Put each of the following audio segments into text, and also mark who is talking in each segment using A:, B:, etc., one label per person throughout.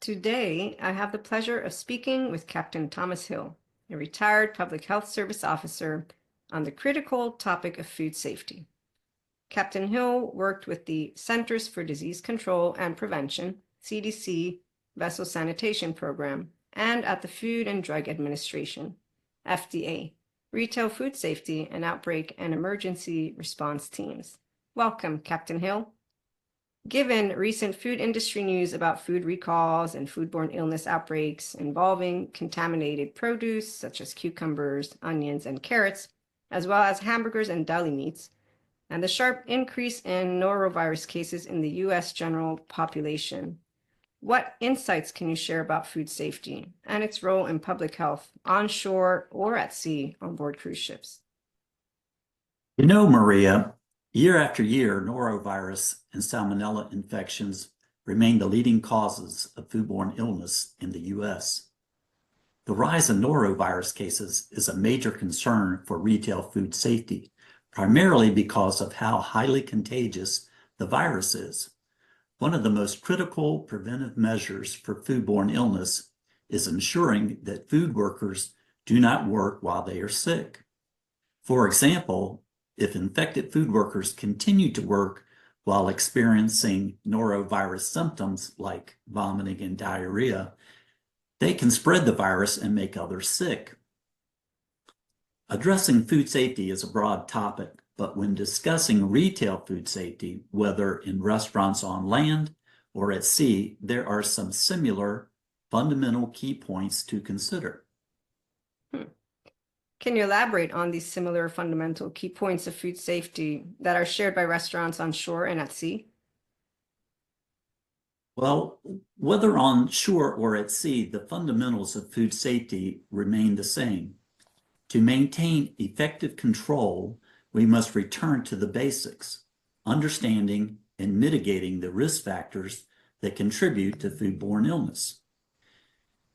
A: Today, I have the pleasure of speaking with Captain Thomas Hill, a retired Public Health Service officer, on the critical topic of food safety. Captain Hill worked with the Centers for Disease Control and Prevention, CDC, Vessel Sanitation Program, and at the Food and Drug Administration, FDA, Retail Food Safety and Outbreak and Emergency Response Teams. Welcome, Captain Hill. Given recent food industry news about food recalls and foodborne illness outbreaks involving contaminated produce such as cucumbers, onions, and carrots, as well as hamburgers and deli meats, and the sharp increase in norovirus cases in the U.S. general population, what insights can you share about food safety and its role in public health on shore or at sea on board cruise ships?
B: You know, Maria, year after year, norovirus and salmonella infections remain the leading causes of foodborne illness in the U.S. The rise in norovirus cases is a major concern for retail food safety, primarily because of how highly contagious the virus is. One of the most critical preventive measures for foodborne illness is ensuring that food workers do not work while they are sick. For example, if infected food workers continue to work while experiencing norovirus symptoms like vomiting and diarrhea, they can spread the virus and make others sick. Addressing food safety is a broad topic, but when discussing retail food safety, whether in restaurants on land or at sea, there are some similar fundamental key points to consider.
A: Can you elaborate on these similar fundamental key points of food safety that are shared by restaurants on shore and at sea?
B: Well, whether on shore or at sea, the fundamentals of food safety remain the same. To maintain effective control, we must return to the basics, understanding and mitigating the risk factors that contribute to foodborne illness.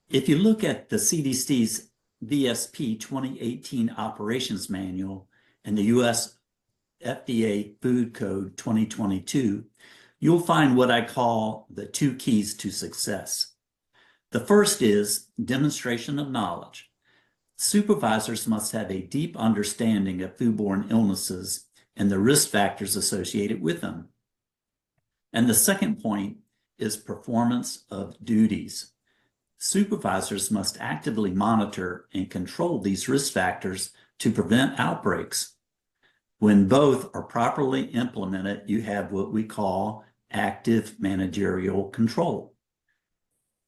B: If you look at the CDC's VSP 2018 Operations Manual and the U.S. FDA Food Code 2022, you'll find what I call the two keys to success. The first is demonstration of knowledge. Supervisors must have a deep understanding of foodborne illnesses and the risk factors associated with them. And the second point is performance of duties. Supervisors must actively monitor and control these risk factors to prevent outbreaks. When both are properly implemented, you have what we call active managerial control.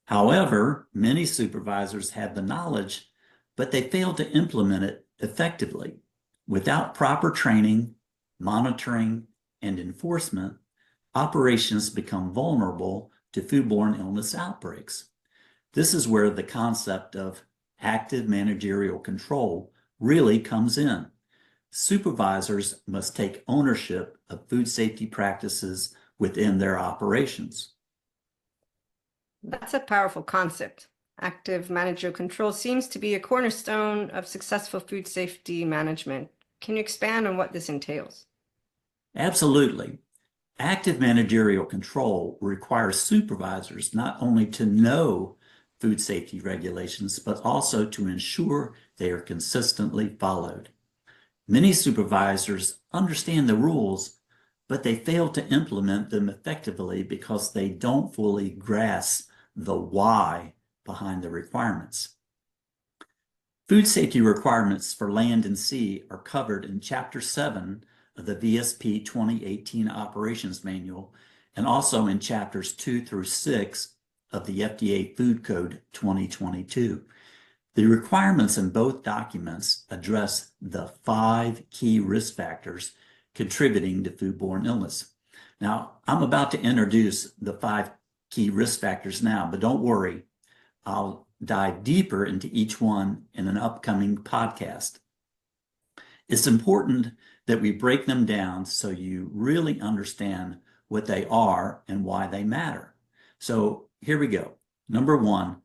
B: However, many supervisors have the knowledge, but they fail to implement it effectively. Without proper training, monitoring, and enforcement, operations become vulnerable to foodborne illness outbreaks. This is where the concept of active managerial control really comes in. Supervisors must take ownership of food safety practices within their operations.
A: That's a powerful concept. Active managerial control seems to be a cornerstone of successful food safety management. Can you expand on what this entails?
B: Absolutely. Active managerial control requires supervisors not only to know food safety regulations, but also to ensure they are consistently followed. Many supervisors understand the rules, but they fail to implement them effectively because they don't fully grasp the why behind the requirements. Food safety requirements for land and sea are covered in Chapter 7 of the VSP 2018 Operations Manual and also in Chapters 2 through 6 of the FDA Food Code 2022. The requirements in both documents address the 5 key risk factors contributing to foodborne illness. Now, I'm about to introduce the 5 key risk factors now, but don't worry, I'll dive deeper into each one in an upcoming podcast. It's important that we break them down so you really understand what they are and why they matter. So here we go. Number 1,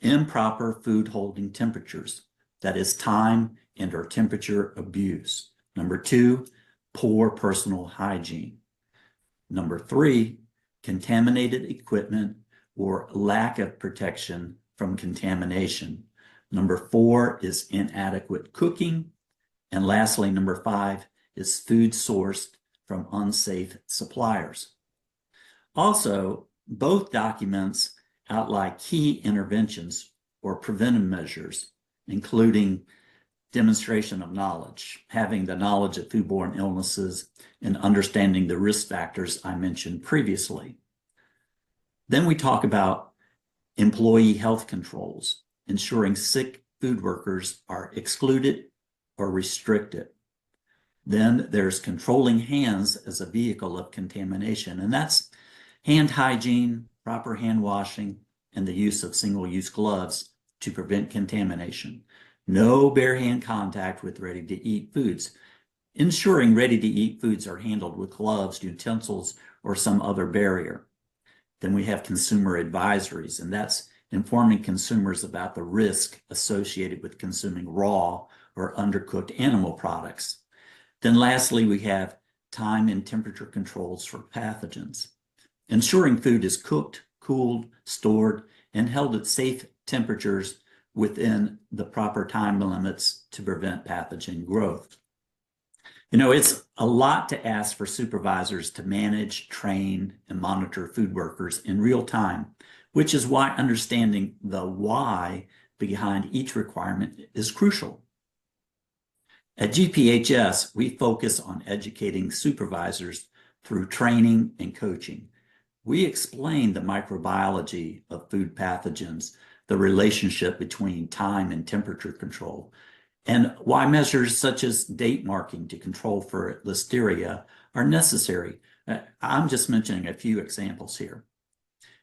B: improper food holding temperatures. That is time and or temperature abuse. Number 2, poor personal hygiene. Number 3, contaminated equipment or lack of protection from contamination. Number 4 is inadequate cooking. And lastly, number 5 is food sourced from unsafe suppliers. Also, both documents outline key interventions or preventive measures, including demonstration of knowledge, having the knowledge of foodborne illnesses and understanding the risk factors I mentioned previously. Then we talk about employee health controls, ensuring sick food workers are excluded or restricted. Then there's controlling hands as a vehicle of contamination, and that's hand hygiene, proper hand washing, and the use of single-use gloves to prevent contamination. No bare hand contact with ready-to-eat foods. Ensuring ready-to-eat foods are handled with gloves, utensils, or some other barrier. Then we have consumer advisories, and that's informing consumers about the risk associated with consuming raw or undercooked animal products. Then lastly, we have time and temperature controls for pathogens. Ensuring food is cooked, cooled, stored, and held at safe temperatures within the proper time limits to prevent pathogen growth. You know, it's a lot to ask for supervisors to manage, train, and monitor food workers in real time, which is why understanding the why behind each requirement is crucial. At GPHS, we focus on educating supervisors through training and coaching. We explain the microbiology of food pathogens, the relationship between time and temperature control, and why measures such as date marking to control for listeria are necessary. I'm just mentioning a few examples here.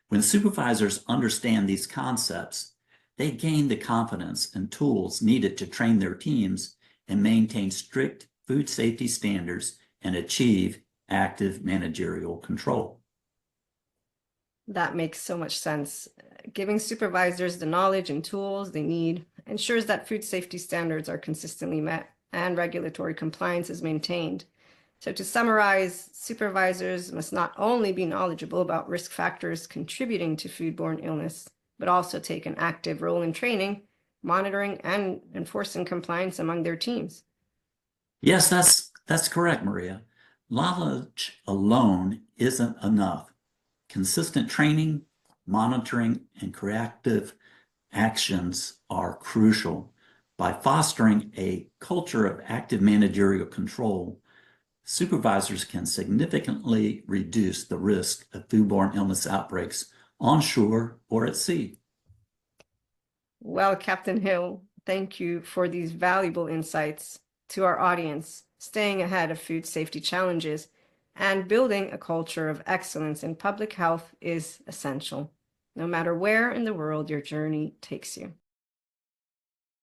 B: When supervisors understand these concepts, they gain the confidence and tools needed to train their teams and maintain strict food safety standards and achieve active managerial control.
A: That makes so much sense. Giving supervisors the knowledge and tools they need ensures that food safety standards are consistently met and regulatory compliance is maintained. So to summarize, supervisors must not only be knowledgeable about risk factors contributing to foodborne illness, but also take an active role in training, monitoring, and enforcing compliance among their teams.
B: Yes, that's correct, Maria. Knowledge alone isn't enough. Consistent training, monitoring, and corrective actions are crucial. By fostering a culture of active managerial control, supervisors can significantly reduce the risk of foodborne illness outbreaks on shore or at sea.
A: Well, Captain Hill, thank you for these valuable insights. To our audience, staying ahead of food safety challenges and building a culture of excellence in public health is essential, no matter where in the world your journey takes you.